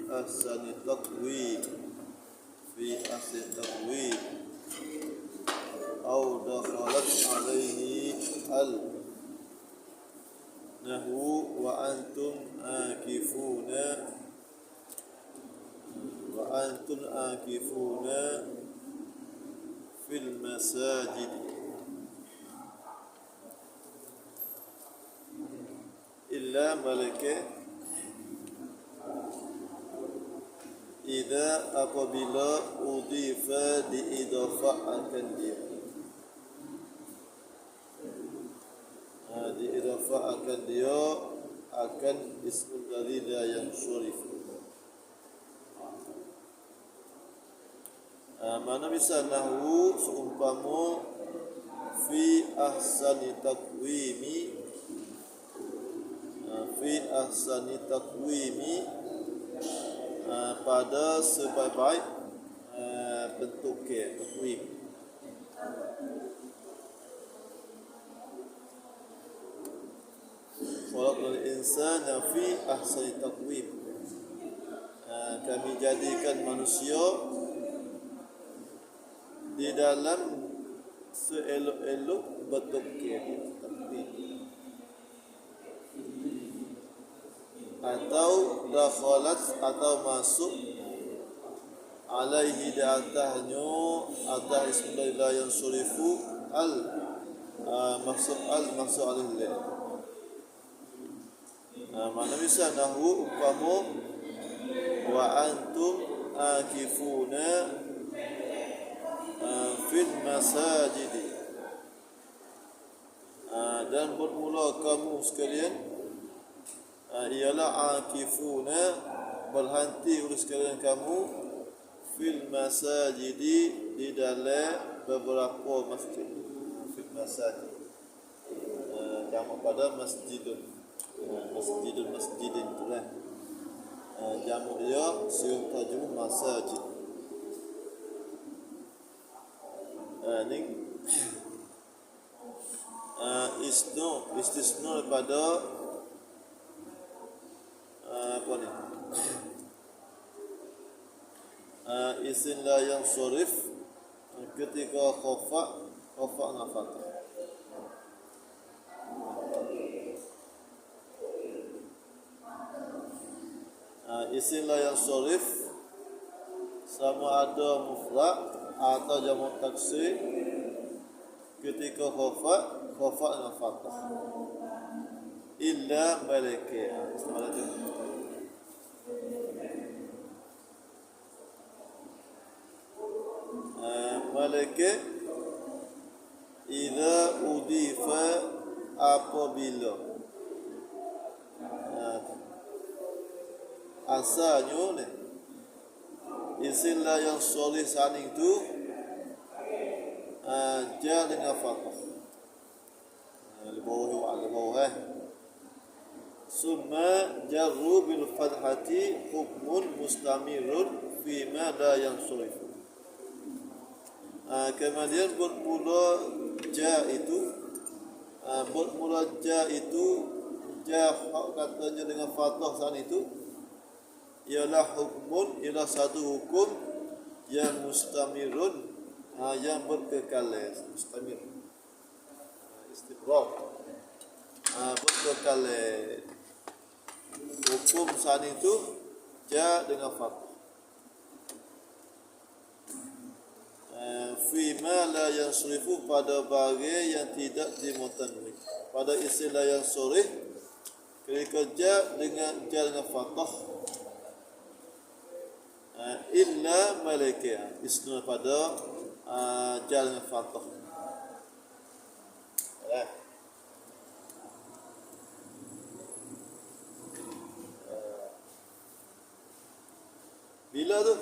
ahsani taqwim au dakhalat alaihi al nahu wa antum akifuna fil masajid illa malaka idza apabila udifa diidafa'akan dia diidafa'akan dia akan ismul ladzi la yansurif. Mana bisa nahwu seumpamu fi ahsani taqwimi pada sebaik-baik bentuk taqwim. Khalaqal insana fi ahsani taqwim. Kami jadikan manusia di dalam seelok-elok bentuk taqwim. Atau dakhalat atau masuk alaihi di atasnya atas ismul la yansurifu al masuk alaihi. Mana bisa nahwu umpamu wa antum akifuna fil masajid, dan bermula kamu sekalian ialah akifuna berhenti oleh sekalian kamu fil masajid di dalam beberapa masjid. Fil masajid jamak pada masjidun tu kan. Jamak dia siung tajum masajid. Ni istisna pada apa ni? Isim la yang sorif ketika khafa dengan fathah. Isim la yang sorif sama ada mufrad atau jamak taksir ketika khafa dengan fathah. Illa malaka. Malaka idza udifa apabila asalnya ni istilah yang soleh saning tu jar dengan fathah di bawah summa jarru bil fathati hukmun mustamirun fi ma la yansurif. Kemudian bermula ja itu katanya dengan fathah sana itu ialah hukmun, ialah satu hukum yang mustamirun, yang berkekal, mustamir istimrar, berkekal. Hukum sana itu ja dengan fathah. Fima la yansurifu pada bagai yang tidak dimutanwi. Pada istilah yang sorih ketika ja dengan fathah illa malaikat isna pada ja dengan fathah. Bila tu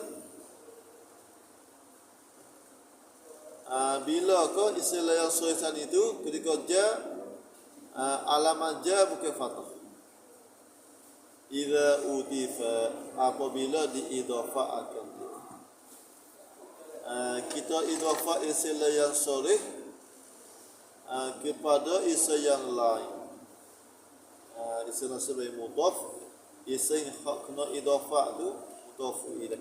bila ke istilah yang soisan itu ketika ja alamat ja bukan fathah. Idza udifa apabila diidafa'akan. Kita idafah istilah yang sorih kepada istilah yang lain. Istilah sebagai mudhaf, istilah yang kena idafah tu mudhaf ilaih.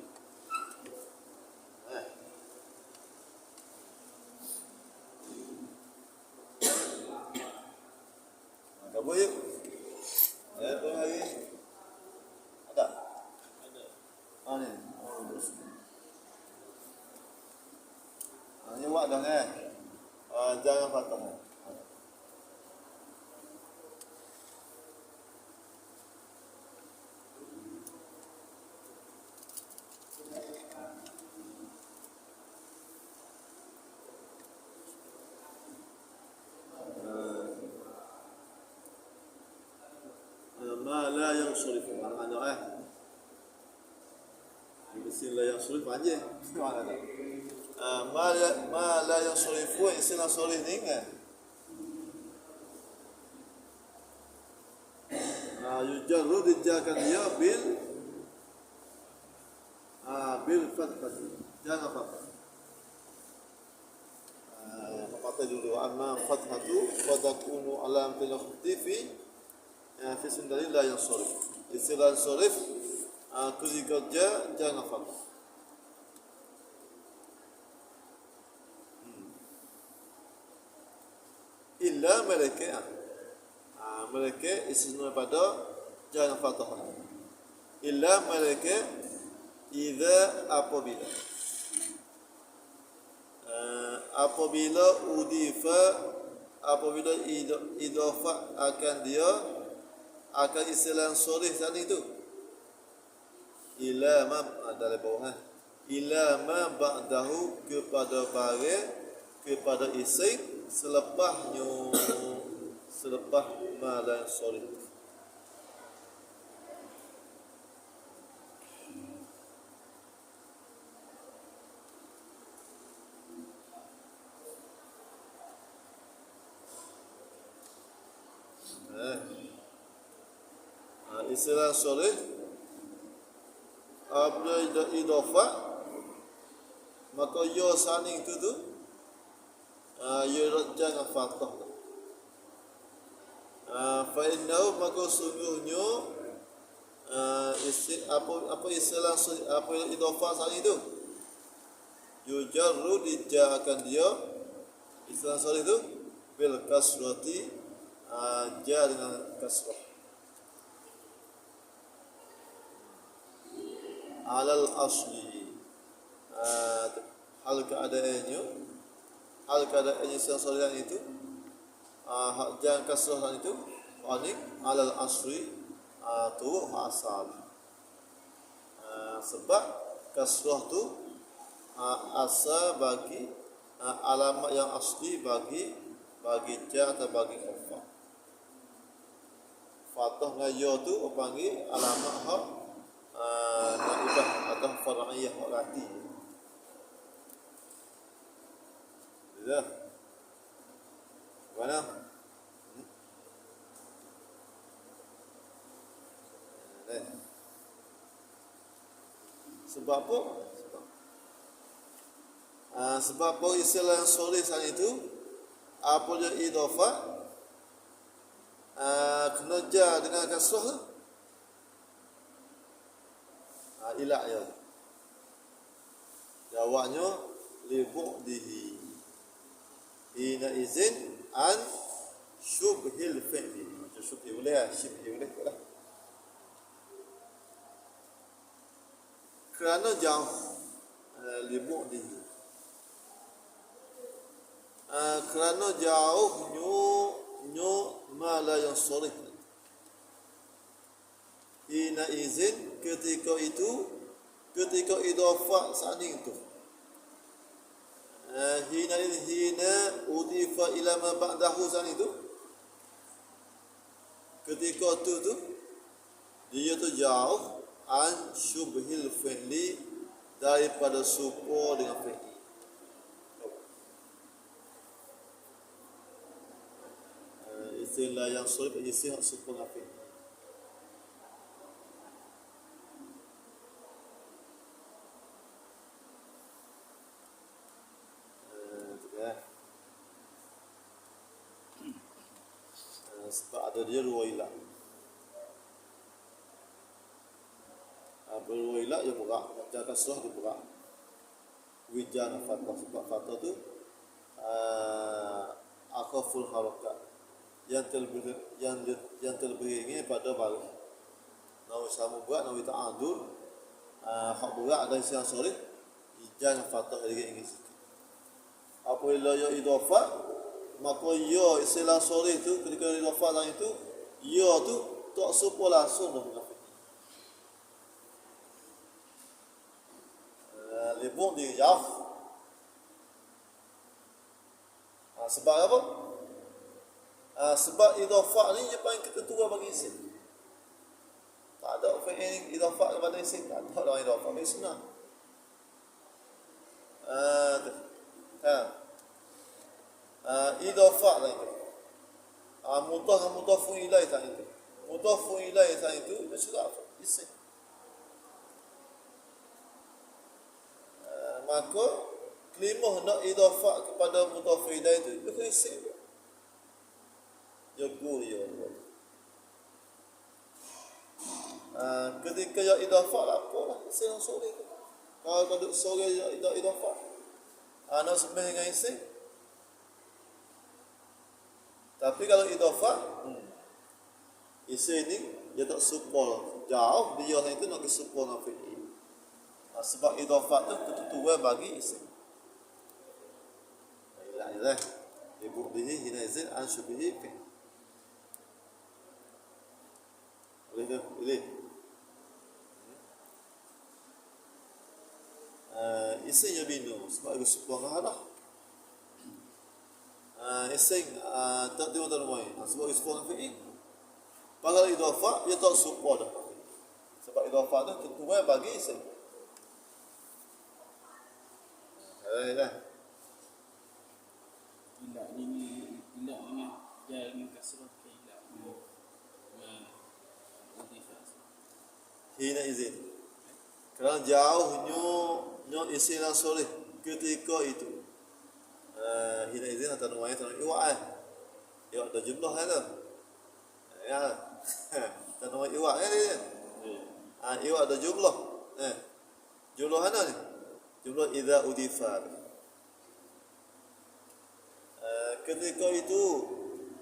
Kamu yuk. Ada lagi? Ada? Ada. Ni. Oh, terus. Ini wak dah ni. Jangan fathah. Ma la yansharif. Mana mesin la yansharif panjang. Mana dah? Ma la yansharif istilah sharif ni kan? Yujarru dijakan dia bil fathah. Jangan fathah. Fathah dulu. Amma fathatu wa takunu alam fil ikhtifi fi sundari la yansharif. Istilah sharif ketika jangan fathah. Illa mereka mereka istisna pada jangan fathah. Illa mereka idza apabila apabila idafa akan dia akan istilah sharif tadi itu ila ma dalam bawah ila ma ba'dahu kepada barang kepada isim selepasnya selepas ma la sharif. Istilah sharif apabila idafah maka ya saning itu tu ya jangan fathah. Fa innahu maka sungguhnya apa istilah apa idafah saning itu yujarru dijakan dia istilah sharif itu bil kasrati jar dengan kasrah alal asli hal keadaannya sesuatu itu jangan kasrah itu anik alal asli tu asal sebab kasrah tu asal bagi alamat yang asli bagi ja atau bagi fathah. Fathah dengan ya tu panggil alamat hak naibah atau far'iyah rati. Dah. Mana? Sebab apa? Sebab apa istilah yang sharif itu apabila idafah kena jar dengan kasrah ilah ya. Jawabnya li bu'dihi hina izin an syubhil fi'li. Syubhi boleh lah. Kerana jauh li bu'dihi kerana jauhnya ma la yansharif. Hina izin ketika idafah saning itu hina udifa ila ma ba'dahu saning itu ketika itu dia tu jauh an syubhil fi'li daripada supo dengan fi'li. Istilah yang sharif istilah supo dengan fi'li. Sebab ada dia dua ilah. berwailah yang berat, jaga kasrah dia berat. Wijana fathah, sebab fathah tu akhaful harakat, yang terlebih ini pada baris. Nawi sama berat, nawi ta'adul, hak berat ada istilah sorry, ijana fathah lagi ini sikit. Apabila ya idhafah, maka ya istilah sorry tu ketika idhafah dalam itu, ya tu tak serupa langsung dengan fi'il. Lebih di jauh. Sebab apa? Sebab idhafah ni dia paling ketentuan bagi isim. Tak ada fi'il idhafah kepada isim, tak ada dalam idhafah ni senang. Idhafah lah itu. Mudhafun ilaih tak itu. Mudhafun ilaih tak itu dia sudah apa? Isim. Maka kelimah nak idhafah kepada mudhafun ilaih itu dia kena isim. Jagur ya Allah. Ketika ya idhafah lah apalah isim sore tu. Kalau duduk sore ya idhafah. Nak sebut dengan isim. Tapi kalau idhafah, isim ni dia tak supol jauh dia itu nak supol dengan fi'il. Sebab idhafah tu ketentuan bagi isim. Baiklah. Ibu bihi hina izin an syubihi fi'il. Boleh. Isim yang binu sebab itu supol dengan hadah. Isim tak diutamai sebab itu supol dengan fi'il. Kalau idhafah dia tak supol dah. Sebab idhafah tu ketentuan bagi isim. Baiklah. Ilah ini jangan kasrah ke ilah ini. Hina izin. Kerana jauhnya istilah soleh ketika itu. Hina izin atau namanya tanam iwa'ah. Iwa'ah ada jumlah kan tu? Ya. Tanam iwa'ah kan dia? Iwa'ah ada jumlah. Jumlah mana ni? Jumlah idza udifar. Ketika itu,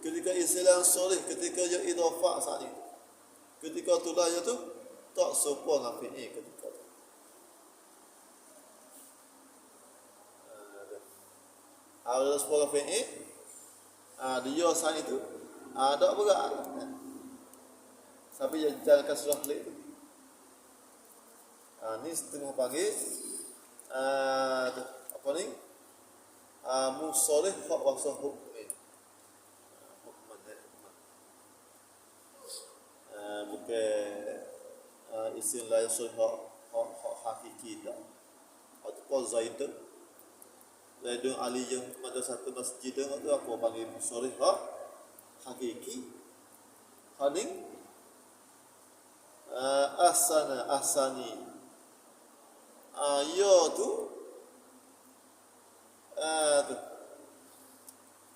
ketika istilah soleh, ketika dia idhafah saat itu. Ketika tulahnya tu tak serupa dengan fi'il ketika tu. Ada serupa fi'il, dia saat itu ada berat. Sampai dia jalankan surah klik tu. Ni setengah panggil apa ni? Musoleh hak wasah hukmin. Bukan isim la yasul hak hakiki tak. Ataupun Zaidun Ali yang ada satu masjid tu apa panggil musoleh hak hakiki. Haning ahsani. Ya tu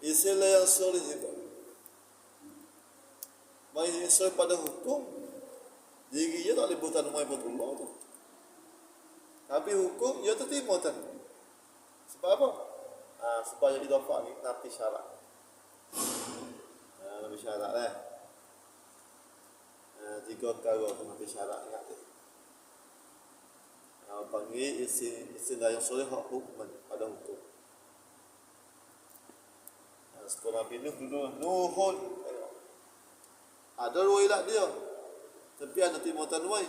istilah yang soleh itu. Main istilah pada hukum, diri dia tak boleh buat nama Allah tu. Tapi hukum dia terima tu. Sebab apa? Supaya idhafah ni nanti syarat. Nanti syarat lah. 3 perkara tu nanti syarat ingat tu. Panggil istilah yang soleh hak hukum pada hukum. Sekolah Nabi Nuh dulu Nuhun ada ruwailah dia tapi ada timatan wai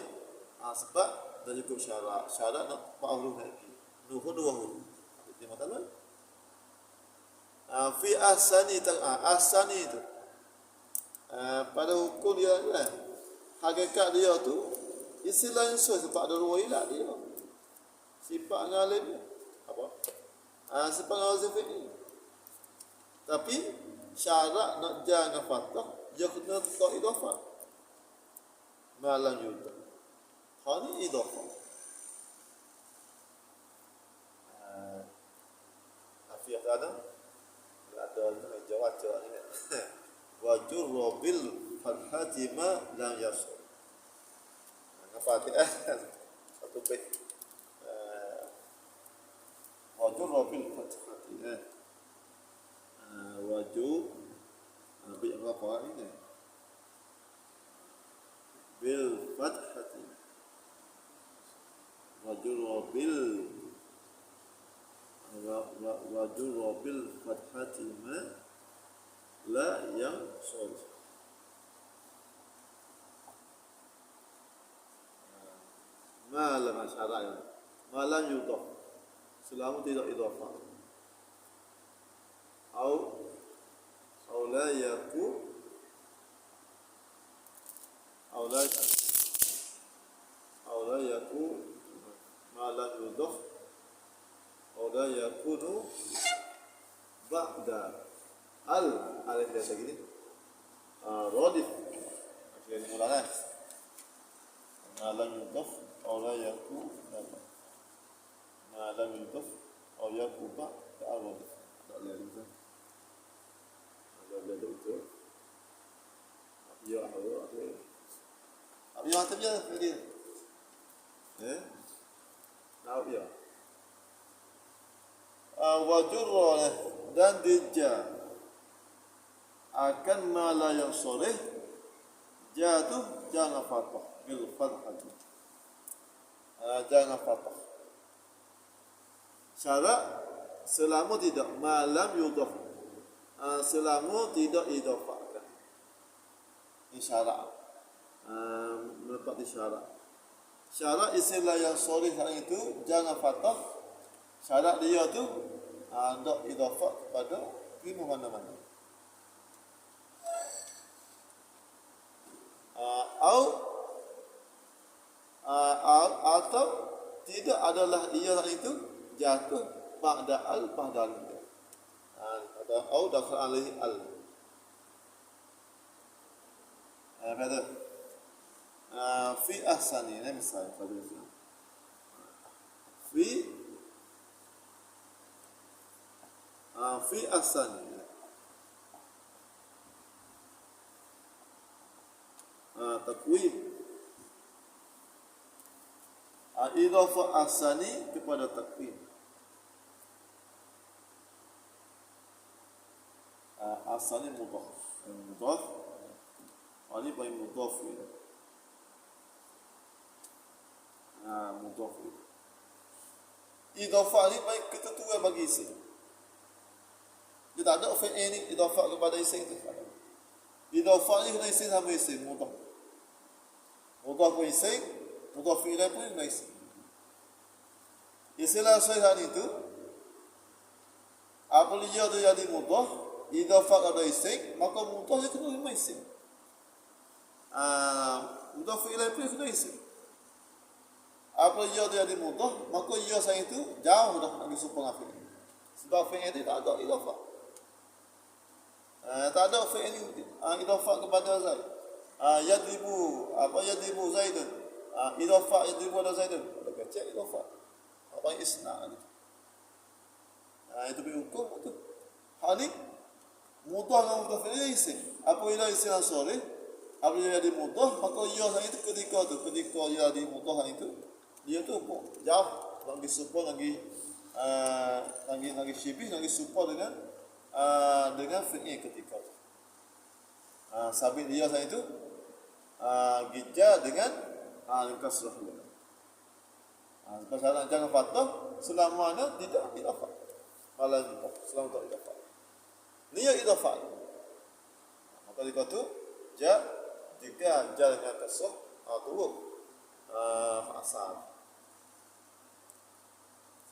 sebab dah cukup syarat nak 4 huruf lagi Nuhun 2 huruf timatan wai fi ahsani itu pada hukum dia kan hakikat dia tu istilah yang sesuai sebab ada ruwailah dia sifat ngalim dia apa sifat ngalim fi'il. Tapi syarat nak jangan fathah dia kena tak idhafah. Malam juga. Hari idhafah. Afiah ada jawab ni. Wajur bil fathati ma lam yasul. Apa satu bait wajur bil fathati wajur bait apa ini bil fathati wajur bil fathati ma la yang sorry malam syarat malam yudhaf selama tidak idhafah au la yaku malam yudhaf au la yakunu ba'da alif biasa gini radif akhirnya mulanya malam yudhaf au la yaku malam yudhaf au yaku ba'da radif tak boleh gitu ada itu ya Allah apa yang terjadi tadi tahu ya wajurra dan dija akan mala yang soreh jatuh jangan fathah bil fathati jangan fathah syarat selama tidak malam yudhaf selama tidak idhafahkan ini syarat menepati syarat istilah yang soreh itu jangan fathah syarat dia tu tak idhafah kepada ilmu mana-mana atau tidak adalah ia itu jatuh ba'da al-bahdal atau dakhal alaihi al betul fi ahsani ini misalnya fi ahsani takwim idhafah ahsani kepada takwim ahsani mudhaf ini baik mudhaf mudhaf idhafah ni baik ketentuan bagi isim dia tak ada fi'il ni idhafah kepada isim tu idhafah ni kena isim sama isim mudhaf pun isim mudhaf ilaih pun kena isim istilah syaitan itu apabila dia jadi mudhaf idhafah kepada isim maka mudhaf dia kena isim mudhaf ilaih pun kena isim apabila dia jadi mudhaf maka ia saya itu jauh dah nak disumpah dengan fi'il sebab fi'il itu tak ada idhafah tak ada fi'il idhafah kepada Zaid yadribu Zaidun idhafah yadribu ada Zaidun ada kecil idhafah apa isna itu berhukum itu hal ni mudhaf dengan mudhaf ilaih isim apabila isim soreh apabila jadi mudhaf maka ia saya itu ketika ia jadi mudhaf itu dia tu jauh lagi support lagi syibih lagi support dengan fi'il ketika tu sabit dia saya itu gija dengan kasrah dia sebab jangan fathah selama tidak idhafah malah selama tak idhafah niat idhafah maka ketika tu jika dengan kasrah turun asal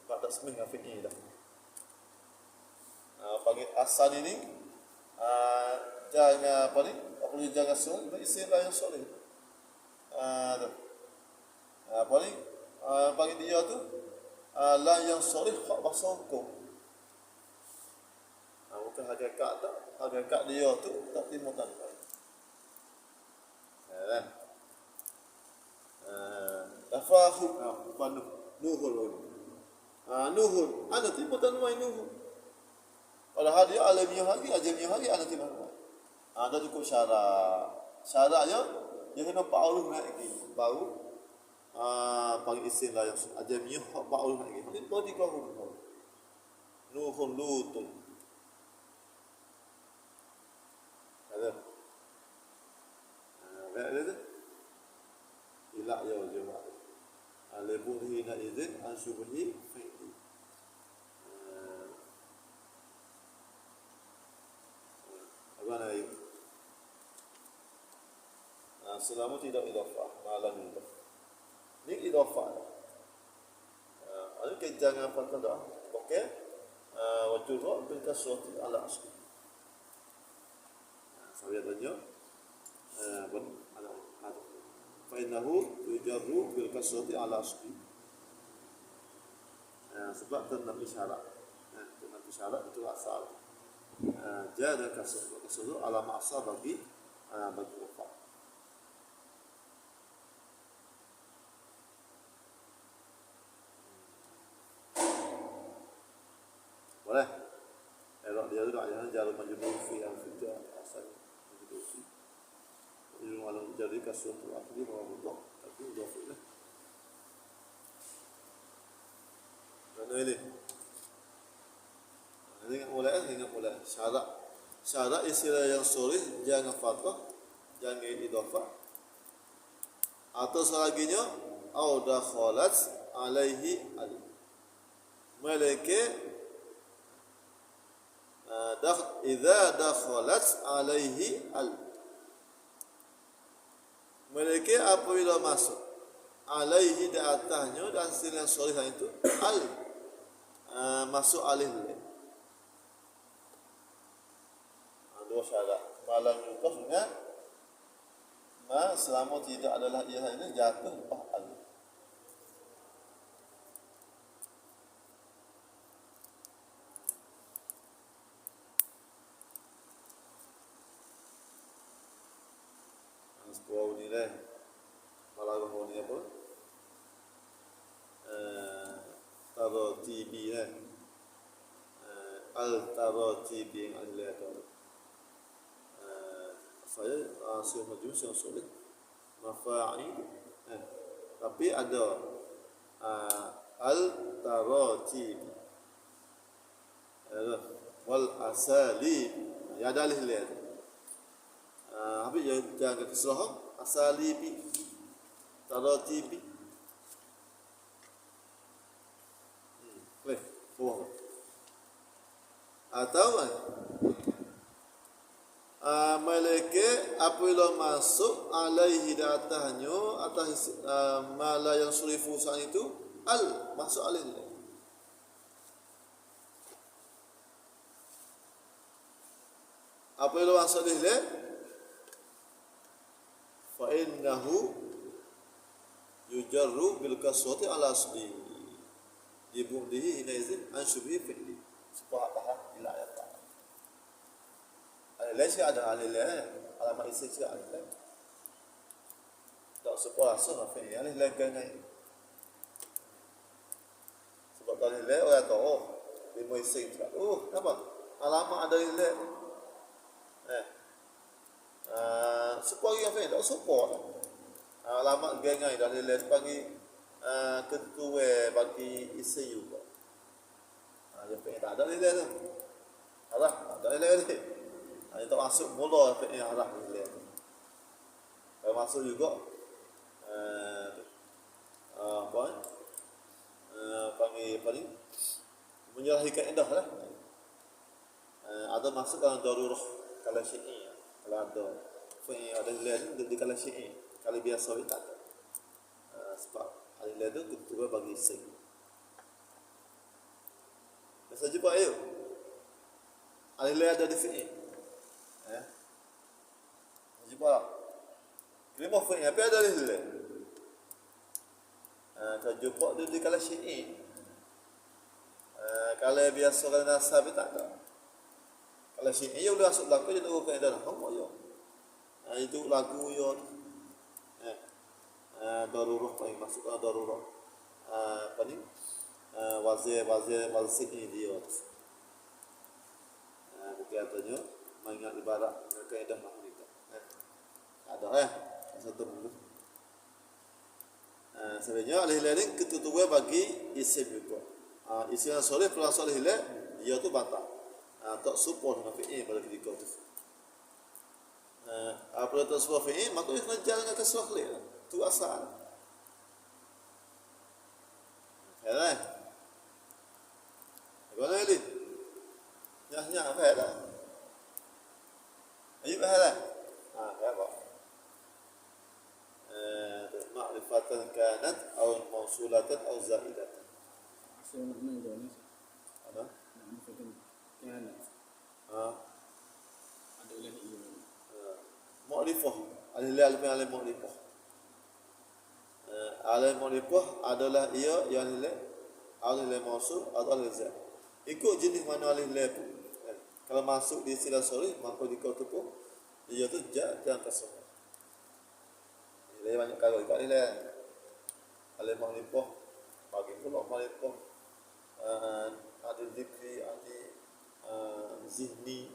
sebab tak semih dengan fi'il dah panggil asal ini jangan apa ni apabila jangan soleh itu istilah yang soleh apa ni panggil dia tu la yang soleh hak bahasa hukum bukan hakikat dia tu tak timutan kan tafahu nuhul ada timutan mai nuhul padahal dia alamiah lagi ajamiah lagi ada timutan ada cukup syaratnya dia kena 40 naik lagi baru panggil isim la yang ajamiyah hak ba'ul lagi. Ini body kau Nuhun Lutun. Ada. Ada. Ila ya jawab. Aliburi na izin ansubihi fi'li. Apa nama itu? Selamu tidak idafah, malam idafah. Ini idafah. Ada kejangan apa tu dah? Okey. Wajib bil kasrati ala asli. Saya tanya. Ada. Fainahu yujarru bil kasrati ala asli. Sebab tentang isyarat. Tentang isyarat itu asal. Jada kasratu ala ma'asal bagi wafa. Boleh. Elok dia tu ayatnya jarum majmul fi al-fijah asal majmul fi. Ini malam jadi kasratu akhir bahawa mudhaf tapi mudhaf lah. Mana ini? Ingat mulai syarat istilah yang sharih jangan fathah, jangan idhafah. Atau selaginya au dakhalat alaihi al. Malaka idza dakhalat alaihi al. Malaka apabila masuk alaihi di atasnya dan istilah yang sharih itu al masuk alih lam. Dua syarat. Malam yukaf dengan selama tidak adalah ia ini jatuh lepas al. Sebuah nilai malam ni apa? Tarotibi al-tarotibi al-lihat. Saya hasil majus yang sulit mafa'il tapi ada al-taratib wal asali ya dalih lihat habis jangan kesalahan asalibi taratibi boleh atau malaikat apabila masuk alaihi di atasnya atas mala yang surifu saat itu al masuk alaihi apabila masuk alaihi fa innahu yujarru bil kasrati ala asli dibumdihi hina izin an syubhi fi'li supaya paham ila ayat. Alilai ada alilai alamat isi juga alilai tak sebuah asal lah fi'li alilai ganai sebab alilai orang tahu lima isi juga kenapa alamat ada alilai sebuah yang fi'li tak sebuah alamat ganai dan alilai sebagai ketua bagi isi juga yang fi'li tak ada alilai tu tak ada alilai itu masuk mula fi'il arah ni. Kalau masuk juga panggil apa ni? Menyalahi kaedah lah. Ada masuk dalam darurah kalau syai'i. Kalau ada fi'il ada lain di kalau syai'i. Kalau biasa tak ada. Sebab ada lain tu ketua bagi isim. Masa jumpa ayo. Ada lain ada di fi'il. Jumpa lima fi'il apa ada dalil kalau jumpa dia di kala syai'i kalau biasa kalau nasab tak ada kalau syai'i ya udah masuk lagu jadi orang kaedah apa ya itu lagu ya darurah paling masuk darurah apa ni wazir dia katanya mengingat ibarat kaedah mahmud ada satu dulu Sebenarnya alih-alih ni ketutupan bagi isim juga. Isim yang soleh pulang soleh hilal dia tu bantah. Tak support dengan fi'il pada ketika tu. Apabila tak support fi'il maka dia kena jalan dengan kasrah klik. Tu asal. Ya. Bagaimana ini? Nyah apa ya? Ayub apa? Ya apa? Ma'rifatan kanat atau mausulatan atau zaidatan. Asal makna itu ni. Apa? Ma'rifatan kanat. Adalah ia. Mu'rifah. Alil mu'rifah. Alil mu'rifah adalah ia yang nilai alil mausul atau alil zaid. Ikut jenis mana alil pun. Kalau masuk di istilah sorry maka di kau tu pun dia tu jangan kasar. Dia banyak kalau ikat ni lah. Alil mu'rifah bagi pula mu'rifah ada zikri, ada zihni.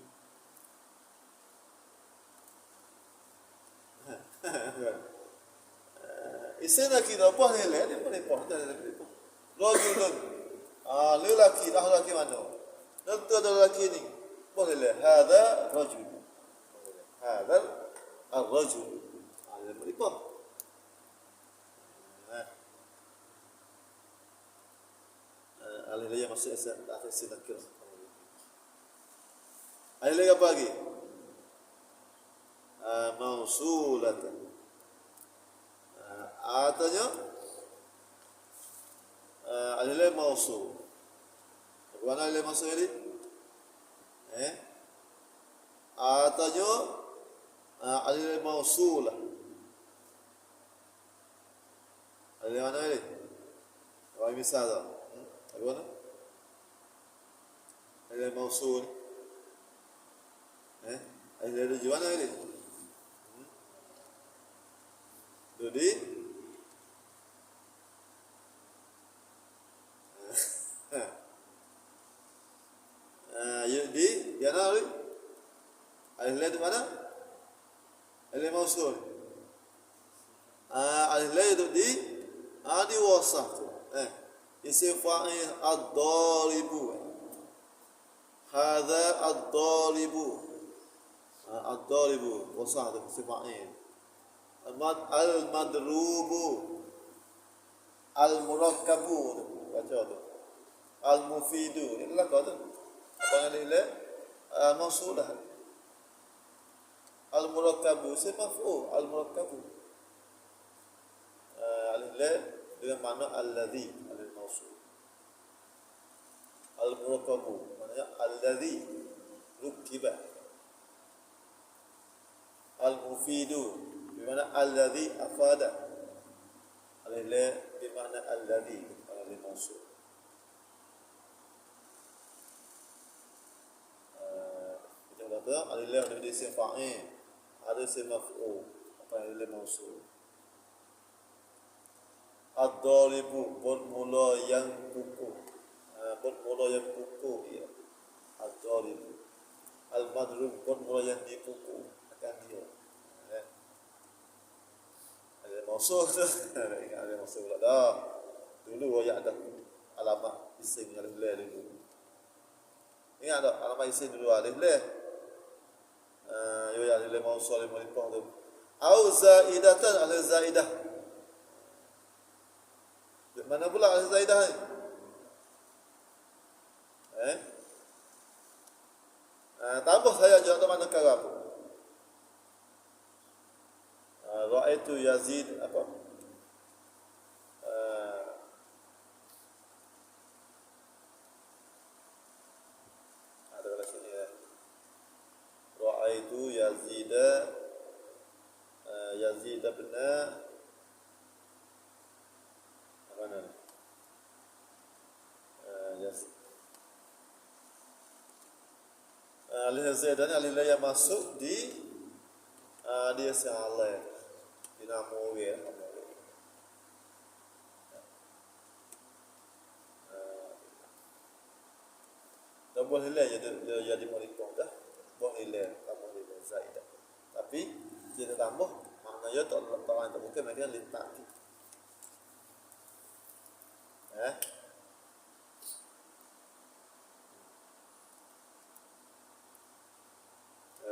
Istilah kita apa ni lah? Dia mu'rifah dah mu'rifah. Rajulun lelaki dah lelaki mana? Tentu ada lelaki ni. Boleh lah. Hada rajul. Hada ar-rajul. Ada mu'rifah. Alih-alih masuk atas sinakir. Alih-alih apa lagi? Mausulatan. Artinya alih-alih mausul. Bagaimana alih-alih mausul ini? Artinya alih-alih mausulah. Alih-alih mana ini? Bagi misal tak? Bagaimana? Alih-alih mausul. Alih-alih tujuan ini? Jadi di mana ni? Alih-alih di mana? Alih-alih mausul. Alih-alih itu di wasaf tu. Isim fa'il ad-daribu. Hadza ad-daribu. Ad-daribu wasaf tu isim fa'il. Al-madrubu. Al-murakkabu. Baca tu. Al-mufidu. Inilah kau tu. Apa yang nilai mausulah. Al-murakkabu isim maf'ul. Al-murakkabu. Alih-alih dengan makna alladhi al-mausul. Al-murakkabu maknanya alladhi rukiba. Al-mufidu bermakna alladhi afada. Alih-alih bermakna alladhi al-mausul. Kita kata alih-alih ada isim fa'il, ada isim maf'ul, apa yang alih mausul. Ad-daribu bermula yang pukul. Bermula yang pukul ya. Ad-daribu. Al-madrub bermula yang dipukul akan dia. Ada mausul tu. Ingat ada mausul pula dah. Dulu ayat ada alamat isim alif lam dulu. Ingat tak alamat isim dulu alif lam. Ya alif lam mausul alif lam tu. Au zaidatan alif zaidah. Mana pula alif zaidah ni? Tambah saya juga mana kara apa? Ra'aitu Yazid apa? Ada kat sini ya. Ra'aitu Yazid bin mana ni? Alih zaidan alih yang masuk di dia salah di nama dia. Dah boleh lah jadi monitor dah. Boleh lah tambah dia zaidan. Tapi dia tambah maknanya tak bukan macam letak. Eh?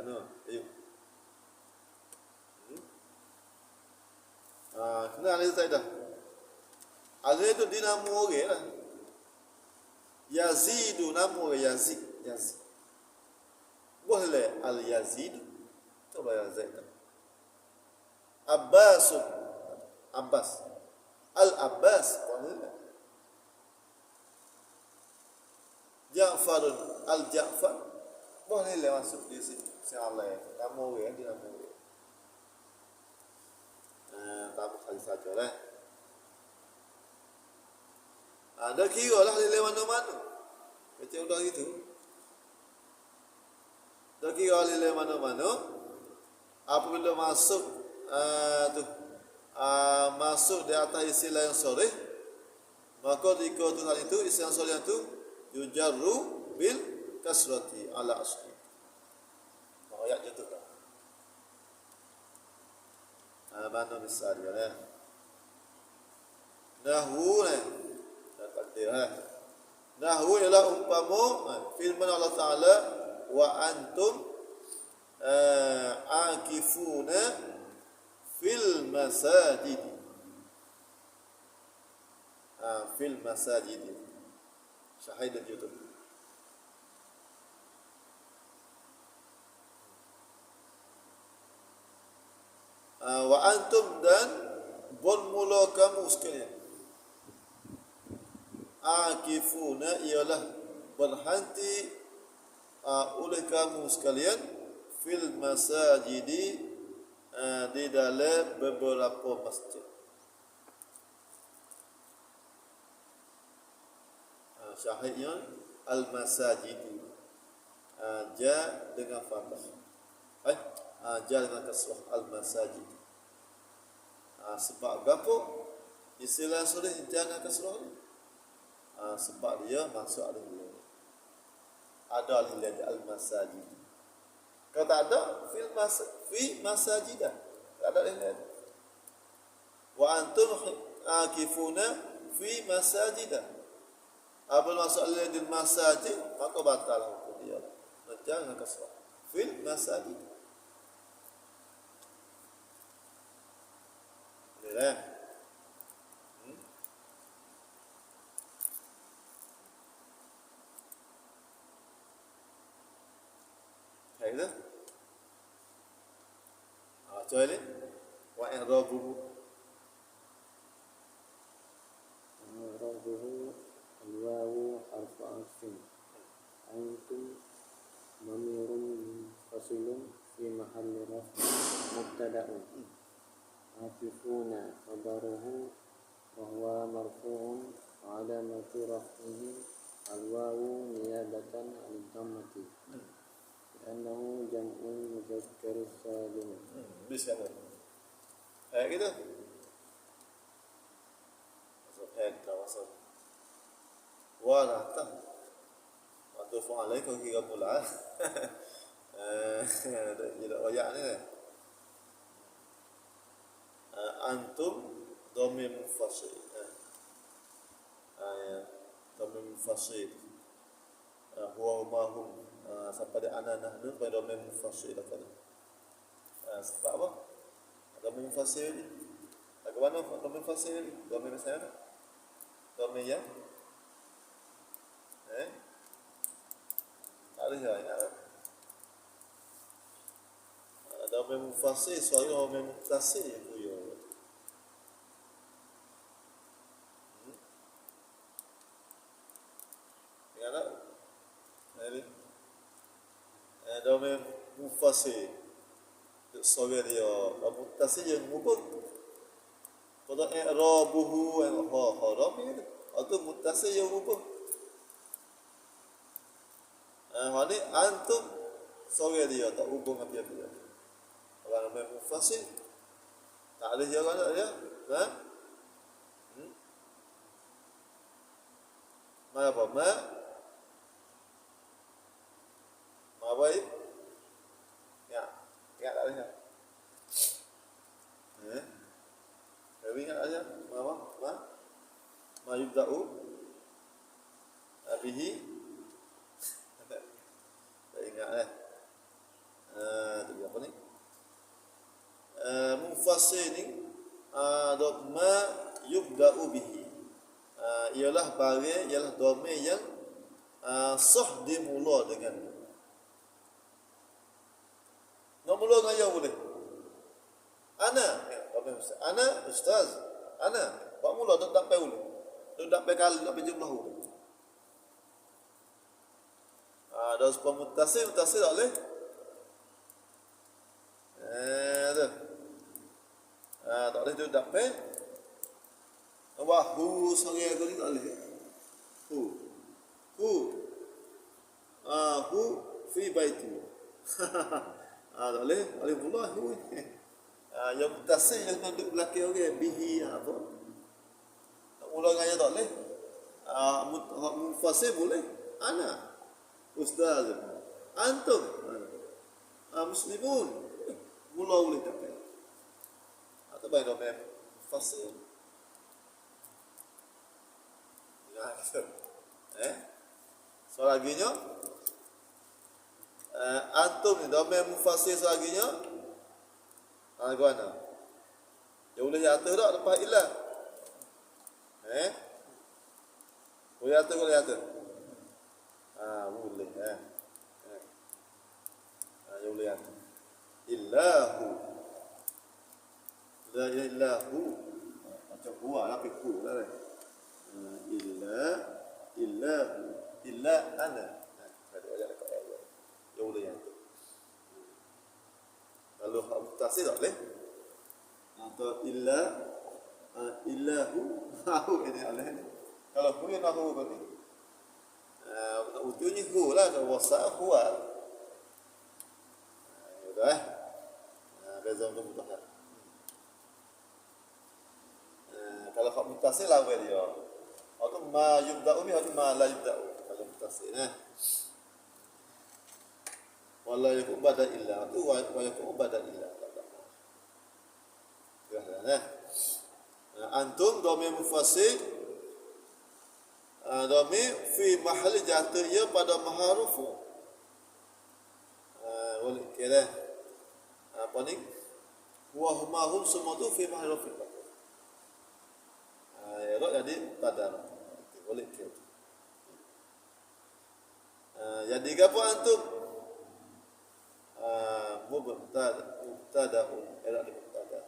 Anu, ayo. Kena alih saya dah. Alih itu dinamo orang lah. Yazidu nama orang Yazid. Yazid. Boleh al-Yazid. Itu lah Yazid. Abbasun. Abbas. Al-Abbas. Boleh. Ja'farun. Al-Ja'far. Boleh masuk di sini. Allah. Nama orang di nama orang. Tak kali saja lah. Dah kira lah lele mana-mana. Macam dah gitu. Dah kira lele mana-mana. Apabila masuk masuk di atas istilah yang soreh, maka dikatakan itu istilah soreh itu yujarru bil kasrati ala asli. Ayat itu kan. Mana misalnya ya. Nahwu Nahwu ialah umpamu firman Allah Ta'ala wa antum akifuna fil masajid. Fil masajid. Syahid al-Jutub. Wa antum dan bermula kamu sekalian. Akifuna ialah berhenti oleh kamu sekalian fil masajidi di dalam beberapa masjid. Syahidnya al-masajidi. Ja dengan fathah. Ja dengan kasrah al-masajid. Sebab apa? Istilah sudah jangan kasrah ni. Sebab dia masuk al-hilal. Ada al-hilal al-masajid. Kalau tak ada fi masajidah. Tak ada al-hilal. Wa antum akifuna fi masajidah. Apabila masuk al-hilal di masajid, maka batal hukum dia. Jangan kasrah. Fil masajid. Ini lah. Itu. Coba ni. Wa i'rabuhu. I'rabuhu al-wawu harfu atfin. Antum dhamirun fasilun fi mahalli raf'in mubtada'un. Akifuna khabaruhu wa huwa marfu'un wa 'alamatu raf'ihi al-wawu niyabatan 'anil dhammati. Annahu jam'un mudzakkar salim. Bisa kan? Gitu. Masuk kawasan. Wa tak. Atau fa'alai kau kira pula. Tidak royak ni. Antum dhamir munfasil. Dhamir munfasil. Huwa ma hum. Sampai ada ana nahnu pada dhamir munfasil tadi. Sebab apa? Dhamir munfasil ni. Bagaimana dhamir munfasil ni? Dhamir saya. Dhamir yang tak ada ya. Dhamir munfasil suara dhamir muttasil itu ya. Dhamir munfasil suara dia muttasil yang mubah. Pada i'rabuhu dhamir atau muttasil yang mubah. Ini antum suara dia tak hubung apa-apa. Orang dhamir munfasil tak ada jalan tak dia. Ma apa? Ma baik. Ya, ingat tak ada. Ingat aja. Ma ma yubda'u bihi. Tak ingat tadi apa ni? Mufassir ni ma yubda'u bihi. Ialah barang, ialah domain yang sah dimula dengan. Nak mula dengan yang boleh. Ana ustaz. Ana buat mula tak dapat dulu. Tak dapat kali, tak dapat jumlah dulu. Ada sebab muttasil tak boleh. Tu. Tak boleh tu dapat. Hu sore aku ni tak boleh. Hu. Hu fi baiti. Tak boleh. Boleh pula hu. Yang muttasil yang duduk belakang orang bihi apa? Tak mula dengan yang tak boleh. Mufassir boleh. Ana ustaz, antum muslimun, mula boleh tak apa? Atau baik domain mufassir. Selaginya antum ni domain mufassir selaginya gimana? Dia boleh jatuh tak lepas ilah? Boleh jatuh, boleh jatuh. Boleh. Dia boleh jatuh. Illahu. La illahu. Macam huwa lah, hu lah. Illa ana. Ada ayat dekat ayat. Dia boleh jatuh. Kalau muttasil tak boleh. Atau illahu ini Allah ni. Kalau hu yang hu ni. Ujungnya hu lah, kalau wasa huwa. Sudah. Beza untuk mutakhir. Kalau hak muttasil lah dia. Atau ma yubda'u bihi atau ma la yubda'u. Kalau muttasil wala yakun bada illa tu wa yakun bada illa. Antum dhamir mufassir dhamir fi mahal jatuh ia pada maharufu. Boleh kira apa ni? Wa hum semua tu fi mahal rafi. Jadi tadar. Boleh kira. Jadi apa antum? Mubtada'un era mubtada.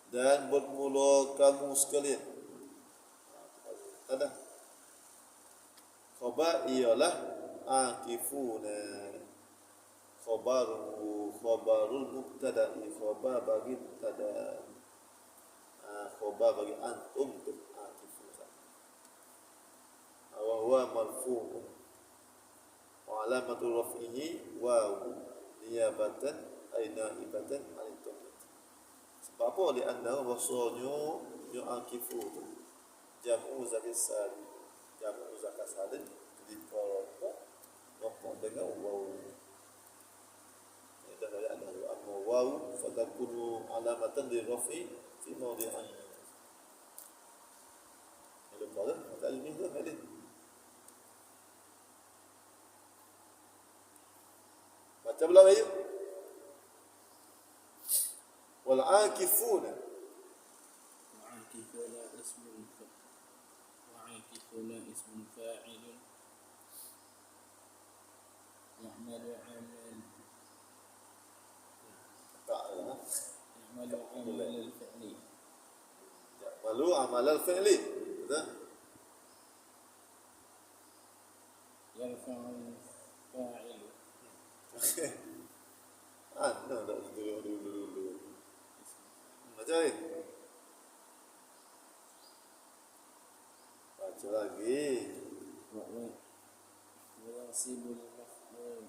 Dan bermula kamu sekalian. Tada. Khabar ialah akifuna. Khabarul mubtada'i, khabar bagi mubtada. Khabar bagi antum akifuna. Wa huwa marfu'un. Wa alamatul raf'ihi wawu niyabatan aina ibatan alaikum. Sebab apa? Li'annahu rasanya yu'akifu jam'u zakis salim. Jam'u zakat salim dipotong dengan wawu. Dah ada amma wawu fatakunu alamatan li raf'i fi mawdi'ain. Ada boleh tak ilmi tu hadis. Baca belah ayo. Wal akifuna. وعاكفون اسم فاعل يعمل عمل الفعل. Ya'malu amal al-fi'li. Betul? يرفع الفاعل. Anda tak dulu. Macam ni. Baca lagi. وينصب المفعول.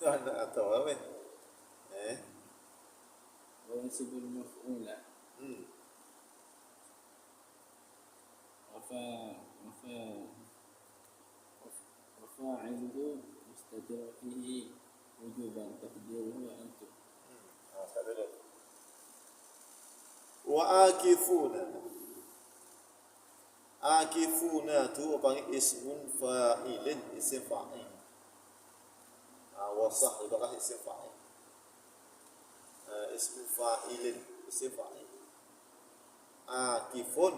Anda atau apa? وينصب المفعول. وفاعله مستتر فيه وجوبا تقديره أنتم. Wa akifuna. Akifuna tu panggil ismun fa'ilin, isim fa'il. Wasah juga isim fa'il. Ismun fa'ilin, isim fa'il. Akifun,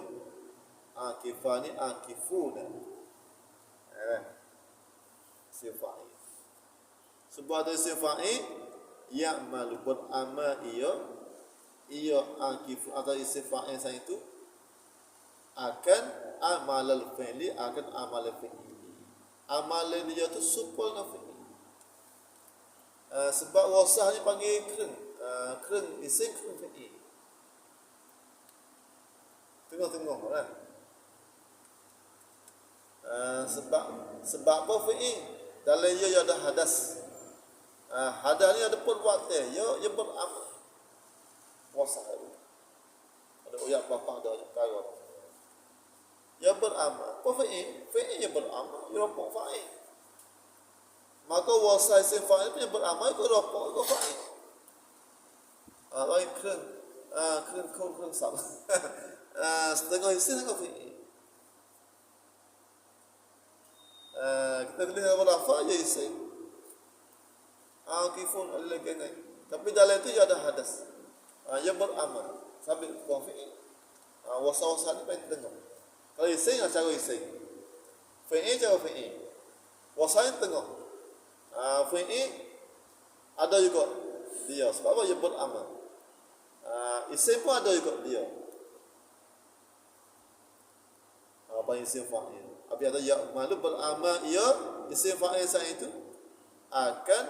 akifani, akifuna. Isim fa'il. Sebab ada isim fa'il, ya'malu beramal ia akifun atau isim fa'il saya itu akan amalal fi'li, akan amal fi'li. Amalan dia tu supul na fi'li. Sebab wasah ni panggil keren isim keren fi'li. Tengok kan. Sebab apa fi'li? Dalam ia ada hadas. Hadas ni ada perbuatan, ia beramal. Wasah itu. Ada uyak bapak ada perkara. Ia beramal. Apa fi'il? Fi'il ia beramal. Ia rupuk fa'il. Maka wasai isim fa'il punya beramal. Ia rupuk. Ia fa'il. Lain keren. Keren sama. Setengah isim setengah fi'il. Kita kena berlafaz je isim. Kifun lagi ni. Tapi dalam itu ia ada hadas. Ia beramal. Sambil buang fi'il. Wasa-wasa ni paling tengok. Kalau isim cara isim. Fi'il cara fi'il. Wasai tengok. Fi'il ada juga dia. Sebab apa dia beramal. Isim pun ada juga dia. Apa isim fa'il. Apabila ada ya'malu beramal ia isim fa'il saya itu akan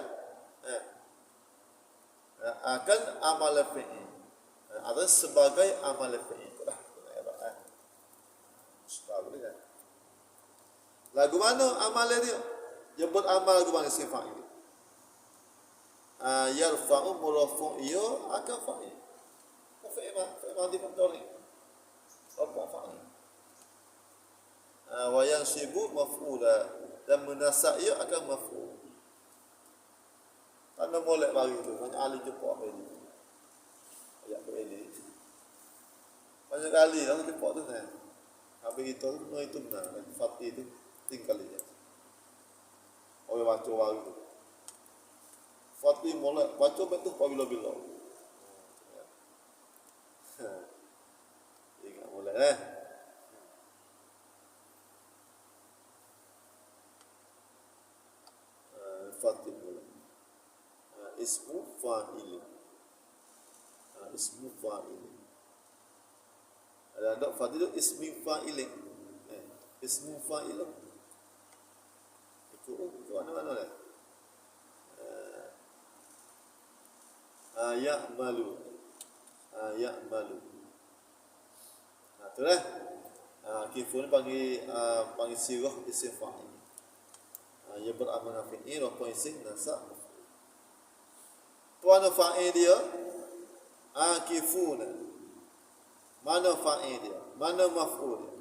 amal fi'il. Ada sebagai amal fi'il. Lagu mana amalan dia? Dia beramal lagu mana isim fa'il? Yarfa'u murafu' ia akan fa'il. Fa'il madi mudhari. Apa fa'il? Wa yansibu maf'ula dan menasab ia akan maf'ul. Tanda molek bagi tu, banyak ahli jumpa apa ini. Ayat tu ini. Banyak kali aku jumpa tu kan. Habis itu itu benar, Fatih itu tinggal dia. Orang baca baru tu. Fatih mulai baca betul bila-bila. Ingat mulai Fatih mulai. Ismu fa'il. Ismu fa'il. Ada Fatih itu ismi fa'il. Ismu fa'il. Itu mana-mana lah. Ya'malu. Ya'malu. Itulah. Kifun panggil sirah isim fa'il. Ia beramal fi'il apa isim nasab. Tuan fa'il dia akifuna. Mana fa'il dia? Mana maf'ul dia?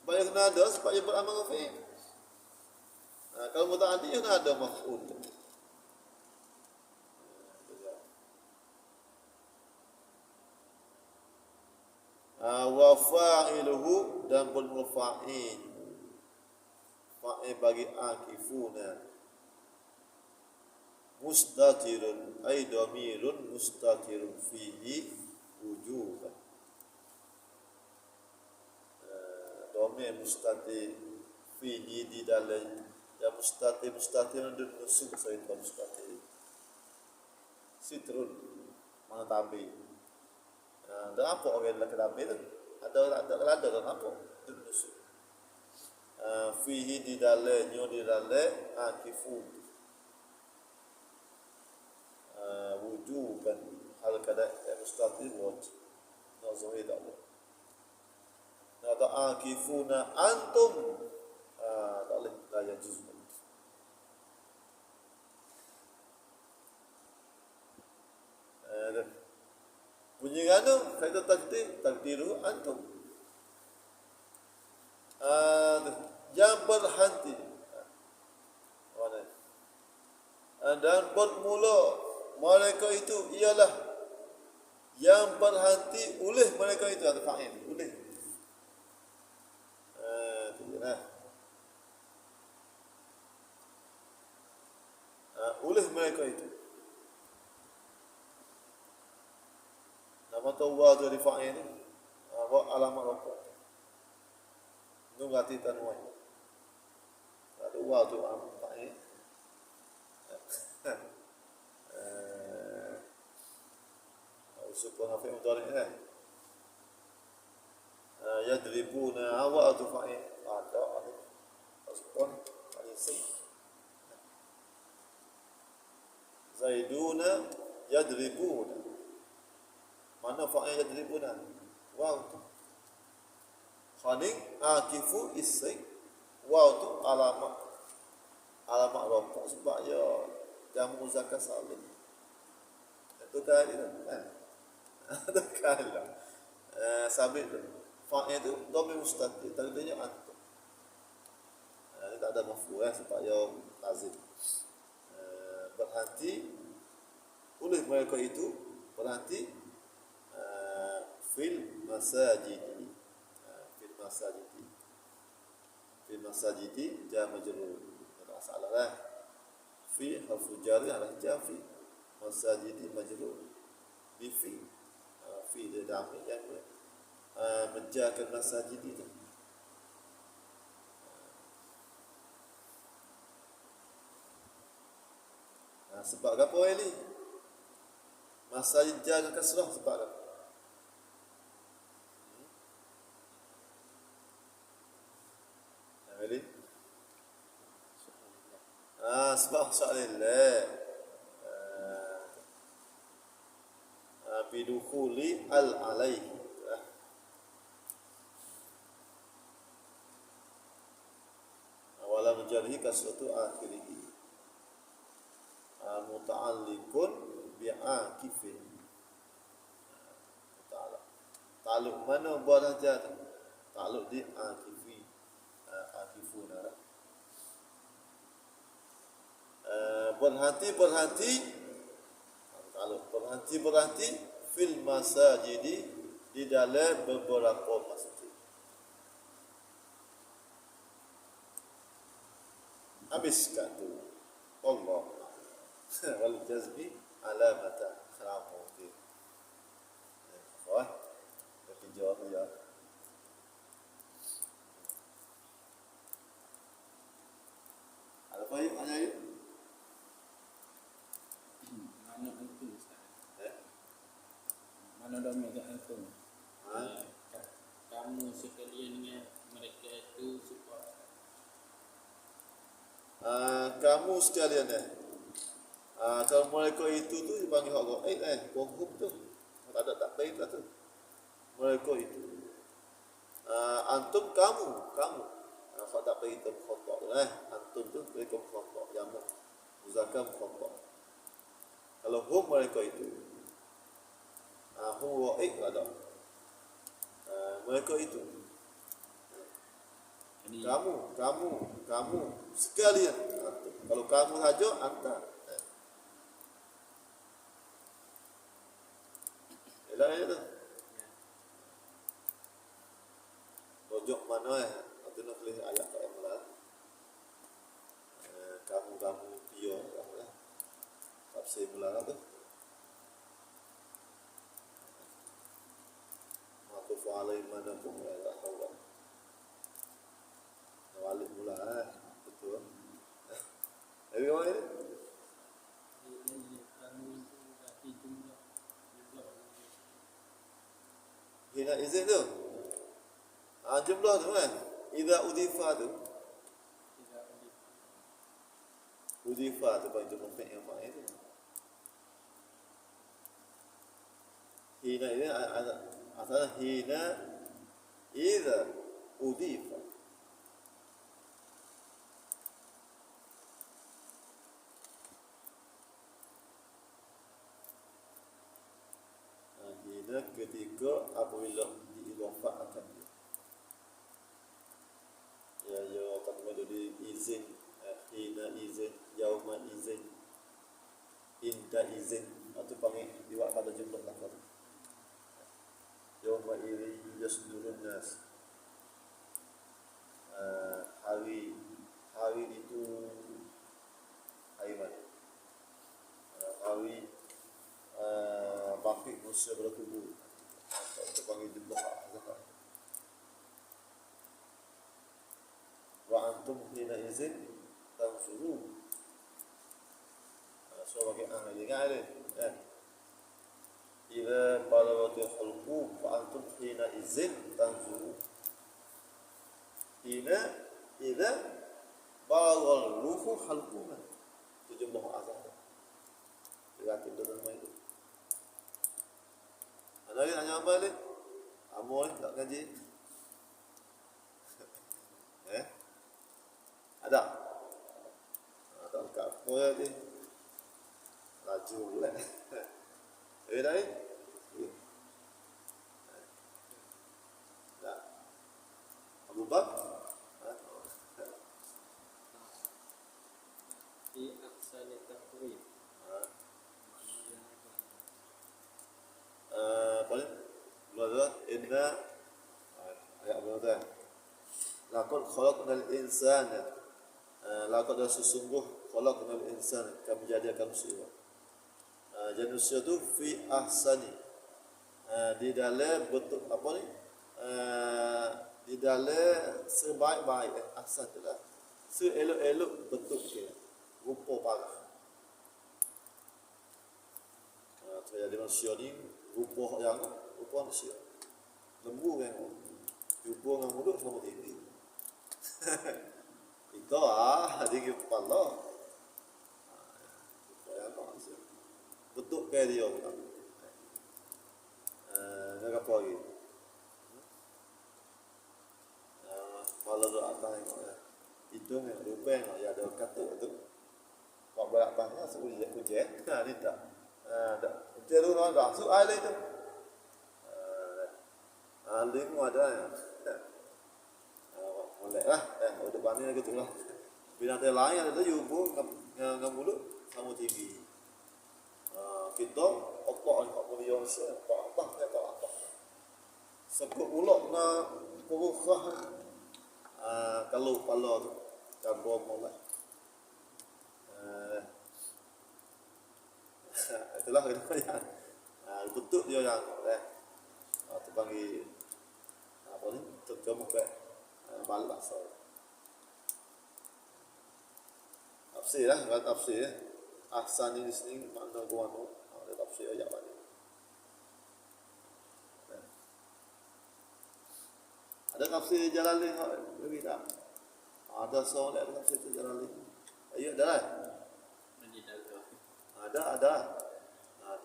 Sebab dia kena ada sebab dia beramal fi'il. Kalau muta'addi dia kena ada maf'ul dia. Wa fa'iluhu dan bermula fa'il. Fa'il bagi akifuna. Mustatirun ay dhamirun mustatirun fihi wujuban. Dhamir mustatir fihi di dalam ya mustatir dan nusuk saya itu mustatir. Sitrun mana tabi. Dan apa orang yang tabi itu? Ada dan apa? Dan nusuk. Fihi di dalam akifun. Wujuban hal kada mustatir wajib nazari dak nada akifuna antum tak boleh la yajuz bunyi anu kaidah takdiru antum yang berhenti dan bermula mereka itu ialah yang berhenti oleh mereka itu ada fa'il oleh lah. Oleh mereka itu nama tawa tu rifa'nya ni alamat rokok itu berarti tanwai ada wa tu alamatnya sukun hafi mudhari lah yadribuna wa tu fa'il ada sukun fa'il Zaiduna yadribuna. Mana fa'il yadribuna? Waw tu. Khaning akifu isai. Waw tu alamat rokok sebab ya jamu zakat salim. Itu kali tu. Itu kali lah. Sabit tu. Fa'il tu dhamir mustaqil. Tadinya antum. Ini tak ada maf'ul supaya lazim. Berhenti oleh mereka itu berhenti fil masajidi fil masajidi ja majrur tak salah lah fi harfu jar ala jafi masajidi majrur bi fi dia dami yang menjaga masajidi itu. Sebab apa ini? Masajid jaga kasrah sebab apa? Ini? Sebab soalillah. Bidukhuli al-alaihi. Wala menjadi kasratu akhirih. Muta'alliqun bi'akifin ta'alluq mana buat saja ta'alluq di akifi akifuna berhenti ta'alluq berhenti fil masajidi di dalam beberapa masjid. Habiskan tu Allah wal jazmi alamatan kharamuti. Wah, tapi jawab ya. Ada apa yuk? Tanya yuk. Mana antum Ustaz? Mana domain antum? Kamu sekalian dengan mereka itu support. Kamu sekalian kalau mereka itu tu dipanggil hak gaib hukum tu tak ada takbir lah tu mereka itu antum kamu kalau takbir itu khotok tu antum tu mereka khotok jamak muzakkar khotok kalau hum mereka itu hum gaib ada mereka itu kamu sekalian antum. Kalau kamu saja anta itu rojok mana nanti nak pilih ayat tak yang lain kamu dia tafsir mula tu matufu alai mana pun tak tahu walik mula betul tapi kau ini hina izin tu jumlah tu idza udifa tu bagi jumlah fi'il yang mana itu hina ini asalnya hina idza udifa ketika apabila diidhafahkan ya akan menjadi izin hina izin yauma izin inda izin atau panggil diwak pada jumlah lafaz yauma idzi yasdurun nas mati manusia berkubur. Kita panggil jumlah zakat. Wa antum hina izin tanzurun. So bagi ahli dengar ni. Ila balaghatil hulqum fa antum hina izin tanzurun. Ila balaghal ruhu hulqum. Itu jumlah azab. Berarti itu nama itu. Ada yang nanya apa ni? Kamu ni tak ngaji? Ada? Ada kat apa ni? Laju pula. Dah ni? Dah. Abu Bakar? Fi ahsani taqwim. Apa ni? Belajar inna ayat berapa? Laqad khalaqnal insana. Laqad sesungguh khalaqnal insana, kami jadikan manusia. Jadi manusia tu fi ahsani. Di dalam bentuk apa ni? Di dalam sebaik-baik ahsan tu lah. Seelok-elok bentuk dia. Rupa parah. Jadi manusia ni rupa manusia. Lembu kan. Rupa dengan mulut sama tinggi. Itu tinggi kepala. Yang manusia. Bentuk kayak dia kan. Nak apa lagi? Malah tu atas ni. Itu ni rupa yang ada kata tu. Kau berat banyak ujian. Ni tak. Tak. Jeru orang dah soal itu. Alim ada ya. Bolehlah. Depan ni gitu lah. Binatang lain ada yubu dengan mulut sama tinggi. Kita apa yang saya apa ya tak apa. Sebut ulok na purukhah. Kalau pala tu cabur mulai. Itulah kemudian bentuk dia yang tu panggil apa ni terjemah ke balas tafsir lah, bukan tafsir ahsan ini sini makna gua tu ada tafsir aja banyak. Ada tafsir Jalalain lagi tak? Ada soal ada tafsir Jalalain. Ayo dah lah. Ada.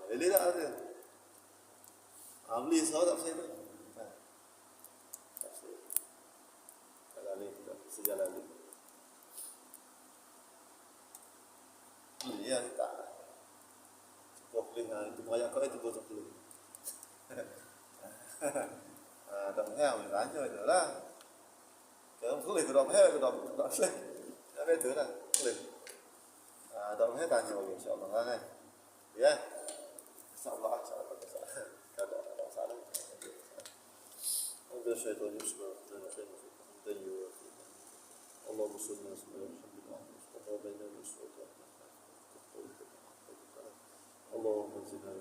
Ini tak ada. Beli sahaja tak pasal itu. Tak pasal. Kalau ni tidak sejalan ni. Iya tak. Cukup beli itu banyak kau itu boleh beli. Đồng heo mình bán cho được là. Cái ông beli đồng heo cái đồng lên. Cái bé thứ này beli. Đồng heo càng nhiều insyaallah này. Ya. InsyaAllah kada ada masalah. Ada syaitan yusma dan syaitan tayyib. Allahumma salli ala sayyidina Muhammad wa ala alihi wa sahbihi. Allahumma zidna